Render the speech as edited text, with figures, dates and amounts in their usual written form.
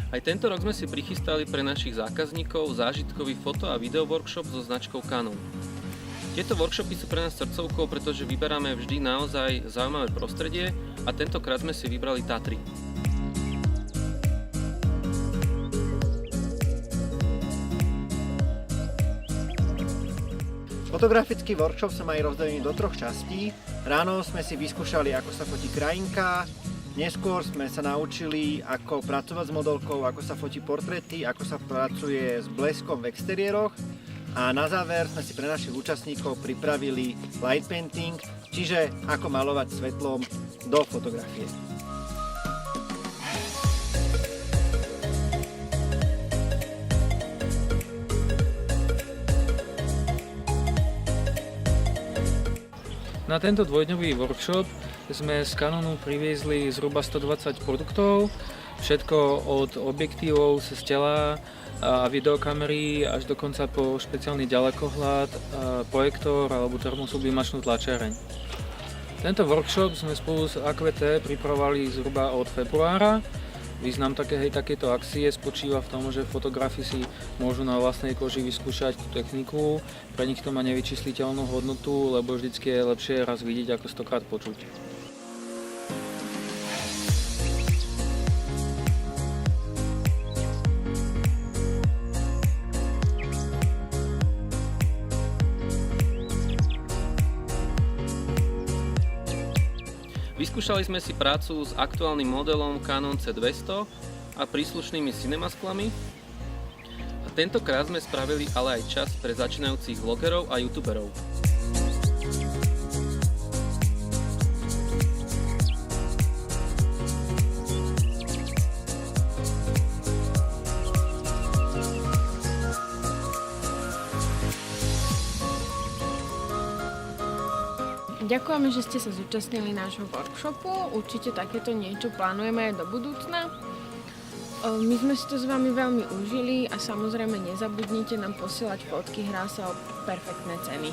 Aj tento rok sme si prichystali pre našich zákazníkov zážitkový foto a video workshop so značkou Canon. Tieto workshopy sú pre nás srdcovkou, pretože vyberáme vždy naozaj zaujímavé prostredie a tentokrát sme si vybrali Tatry. Fotografický workshop sa majú rozdelený do 3 častí. Ráno sme si vyskúšali, ako sa fotí krajinka, neskôr sme sa naučili, ako pracovať s modelkou, ako sa fotí portréty, ako sa pracuje s bleskom v exteriéroch a na záver sme si pre našich účastníkov pripravili light painting, čiže ako malovať svetlom do fotografie. Na tento dvojdňový workshop sme z Canonu priviezli zhruba 120 produktov, všetko od objektívov cez tela a videokamery až dokonca po špeciálny ďalekohľad, projektor alebo termosublimačnú tlačiareň. Tento workshop sme spolu s AQT pripravovali zhruba od februára. Význam takéto akcie spočíva v tom, že fotografi si môžu na vlastnej koži vyskúšať tú techniku. Pre nich to má nevyčísliteľnú hodnotu, lebo vždycky je lepšie raz vidieť ako 100-krát počuť. Vyskúšali sme si prácu s aktuálnym modelom Canon C200 a príslušnými cinemasklami a tentokrát sme spravili ale aj čas pre začínajúcich vlogerov a youtuberov. Ďakujeme, že ste sa zúčastnili nášho workshopu. Určite takéto niečo plánujeme aj do budúcna. My sme si to s vami veľmi užili a samozrejme nezabudnite nám posielať fotky, hrá sa o perfektné ceny.